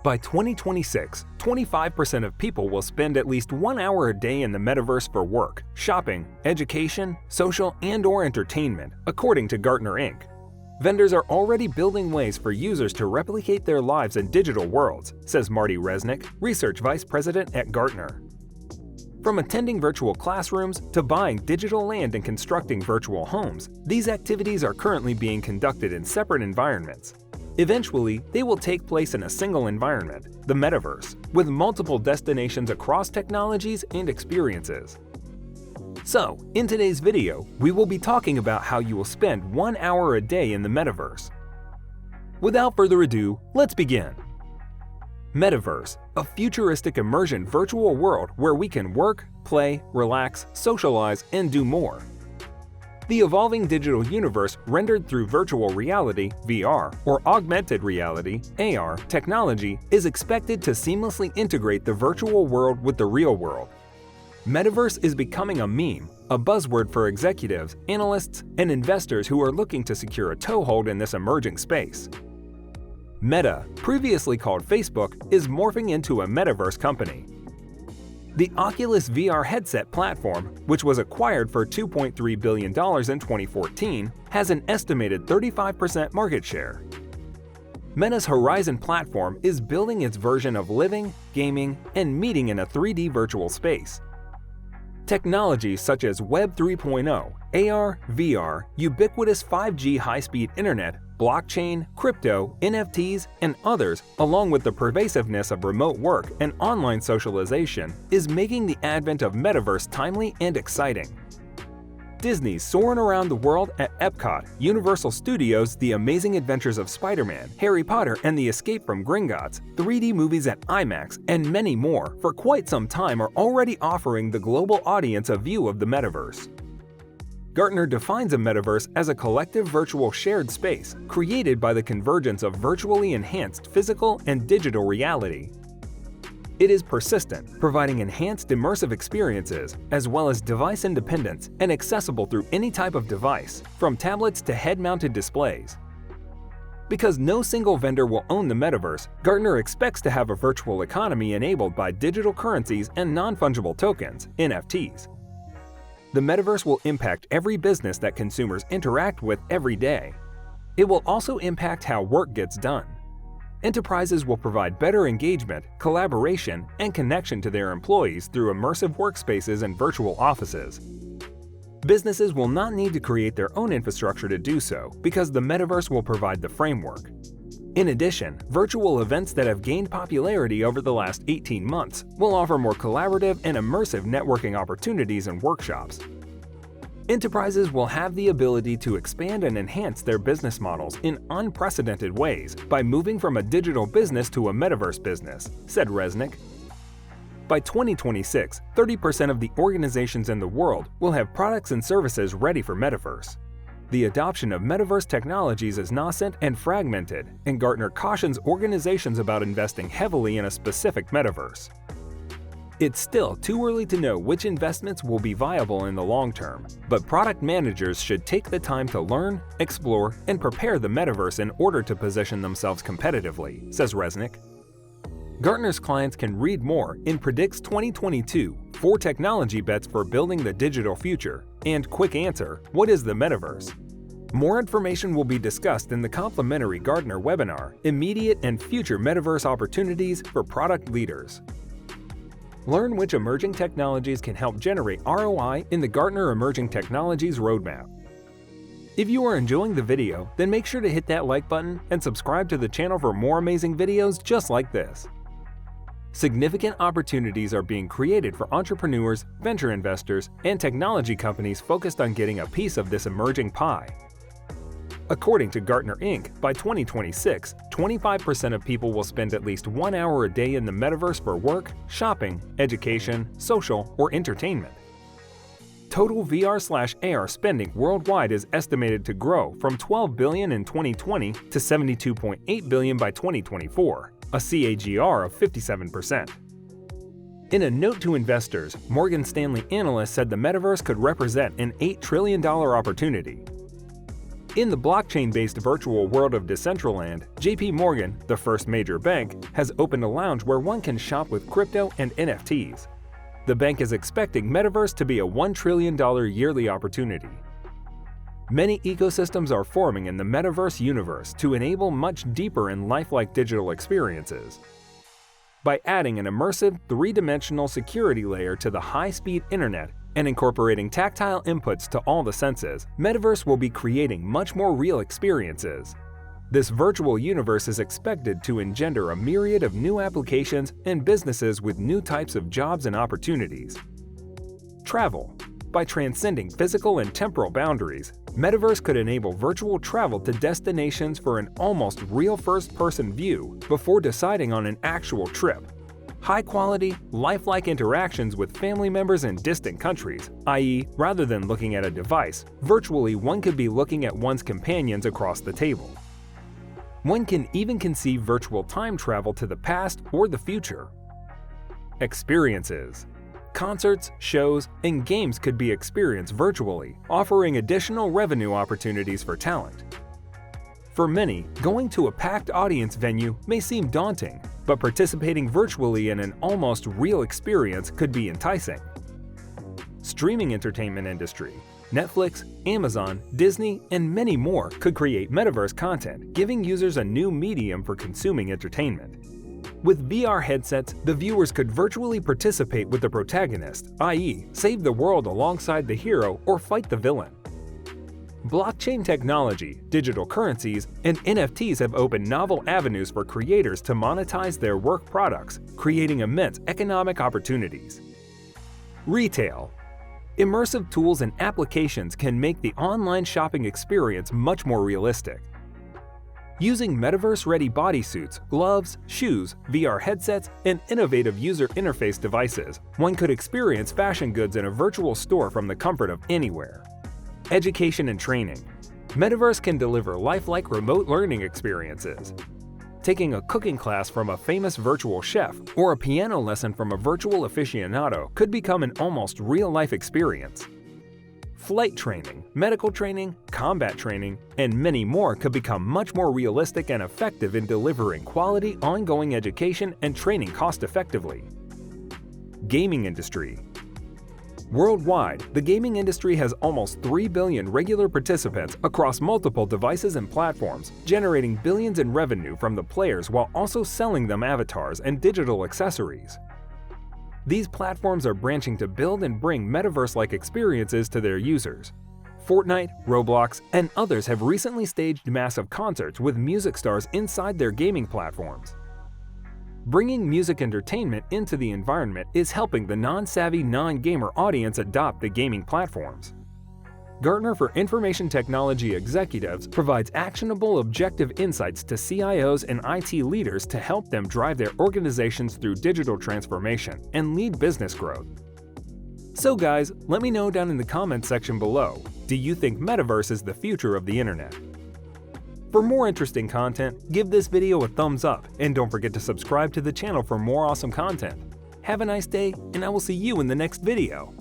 By 2026, 25% of people will spend at least 1 hour a day in the metaverse for work, shopping, education, social, and/or entertainment, according to Gartner Inc. Vendors are already building ways for users to replicate their lives in digital worlds, says Marty Resnick, Research Vice President at Gartner. From attending virtual classrooms to buying digital land and constructing virtual homes, these activities are currently being conducted in separate environments. Eventually, they will take place in a single environment, the metaverse, with multiple destinations across technologies and experiences. So, in today's video, we will be talking about how you will spend 1 hour a day in the metaverse. Without further ado, let's begin. Metaverse, a futuristic immersion virtual world where we can work, play, relax, socialize, and do more. The evolving digital universe rendered through virtual reality (VR) or augmented reality (AR) technology is expected to seamlessly integrate the virtual world with the real world. Metaverse is becoming a meme, a buzzword for executives, analysts, and investors who are looking to secure a toehold in this emerging space. Meta, previously called Facebook, is morphing into a metaverse company. The Oculus VR headset platform, which was acquired for $2.3 billion in 2014, has an estimated 35% market share. Meta's Horizon platform is building its version of living, gaming, and meeting in a 3D virtual space. Technologies such as Web 3.0, AR, VR, ubiquitous 5G high-speed internet, blockchain, crypto, NFTs, and others, along with the pervasiveness of remote work and online socialization, is making the advent of Metaverse timely and exciting. Disney's soaring around the world at Epcot, Universal Studios' The Amazing Adventures of Spider-Man, Harry Potter and the Escape from Gringotts, 3D movies at IMAX, and many more for quite some time are already offering the global audience a view of the metaverse. Gartner defines a metaverse as a collective virtual shared space created by the convergence of virtually enhanced physical and digital reality. It is persistent, providing enhanced immersive experiences, as well as device independence and accessible through any type of device, from tablets to head-mounted displays. Because no single vendor will own the metaverse, Gartner expects to have a virtual economy enabled by digital currencies and non-fungible tokens, NFTs. The metaverse will impact every business that consumers interact with every day. It will also impact how work gets done. Enterprises will provide better engagement, collaboration, and connection to their employees through immersive workspaces and virtual offices. Businesses will not need to create their own infrastructure to do so because the metaverse will provide the framework. In addition, virtual events that have gained popularity over the last 18 months will offer more collaborative and immersive networking opportunities and workshops. Enterprises will have the ability to expand and enhance their business models in unprecedented ways by moving from a digital business to a metaverse business, said Resnick. By 2026, 30% of the organizations in the world will have products and services ready for metaverse. The adoption of metaverse technologies is nascent and fragmented, and Gartner cautions organizations about investing heavily in a specific metaverse. It's still too early to know which investments will be viable in the long term, but product managers should take the time to learn, explore, and prepare the metaverse in order to position themselves competitively, says Resnick. Gartner's clients can read more in Predicts 2022, 4 technology bets for building the digital future, and Quick Answer, What is the Metaverse? More information will be discussed in the complimentary Gartner webinar, Immediate and Future Metaverse Opportunities for Product Leaders. Learn which emerging technologies can help generate ROI in the Gartner Emerging Technologies Roadmap. If you are enjoying the video, then make sure to hit that like button and subscribe to the channel for more amazing videos just like this. Significant opportunities are being created for entrepreneurs, venture investors, and technology companies focused on getting a piece of this emerging pie. According to Gartner Inc., by 2026, 25% of people will spend at least 1 hour a day in the metaverse for work, shopping, education, social, or entertainment. Total VR/AR spending worldwide is estimated to grow from $12 billion in 2020 to $72.8 billion by 2024, a CAGR of 57%. In a note to investors, Morgan Stanley analysts said the metaverse could represent an $8 trillion opportunity. In the blockchain-based virtual world of Decentraland, JP Morgan, the first major bank, has opened a lounge where one can shop with crypto and NFTs. The bank is expecting Metaverse to be a $1 trillion yearly opportunity. Many ecosystems are forming in the Metaverse universe to enable much deeper and lifelike digital experiences. By adding an immersive, three-dimensional security layer to the high-speed internet and incorporating tactile inputs to all the senses, Metaverse will be creating much more real experiences. This virtual universe is expected to engender a myriad of new applications and businesses with new types of jobs and opportunities. Travel. By transcending physical and temporal boundaries, Metaverse could enable virtual travel to destinations for an almost real first-person view before deciding on an actual trip. High-quality, lifelike interactions with family members in distant countries, i.e., rather than looking at a device, virtually one could be looking at one's companions across the table. One can even conceive virtual time travel to the past or the future. Experiences. Concerts, shows, and games could be experienced virtually, offering additional revenue opportunities for talent. For many, going to a packed audience venue may seem daunting, but participating virtually in an almost real experience could be enticing. Streaming entertainment industry. Netflix, Amazon, Disney, and many more could create Metaverse content, giving users a new medium for consuming entertainment. With VR headsets, the viewers could virtually participate with the protagonist, i.e., save the world alongside the hero or fight the villain. Blockchain technology, digital currencies, and NFTs have opened novel avenues for creators to monetize their work products, creating immense economic opportunities. Retail. Immersive tools and applications can make the online shopping experience much more realistic. Using Metaverse-ready bodysuits, gloves, shoes, VR headsets, and innovative user interface devices, one could experience fashion goods in a virtual store from the comfort of anywhere. Education and training. Metaverse can deliver lifelike remote learning experiences. Taking a cooking class from a famous virtual chef or a piano lesson from a virtual aficionado could become an almost real-life experience. Flight training, medical training, combat training, and many more could become much more realistic and effective in delivering quality ongoing education and training cost-effectively. Gaming industry. Worldwide, the gaming industry has almost 3 billion regular participants across multiple devices and platforms, generating billions in revenue from the players while also selling them avatars and digital accessories. These platforms are branching to build and bring Metaverse-like experiences to their users. Fortnite, Roblox, and others have recently staged massive concerts with music stars inside their gaming platforms. Bringing music entertainment into the environment is helping the non-savvy, non-gamer audience adopt the gaming platforms. Gartner for Information Technology Executives provides actionable, objective insights to CIOs and IT leaders to help them drive their organizations through digital transformation and lead business growth. So guys, let me know down in the comments section below, do you think Metaverse is the future of the internet? For more interesting content, give this video a thumbs up and don't forget to subscribe to the channel for more awesome content. Have a nice day, and I will see you in the next video.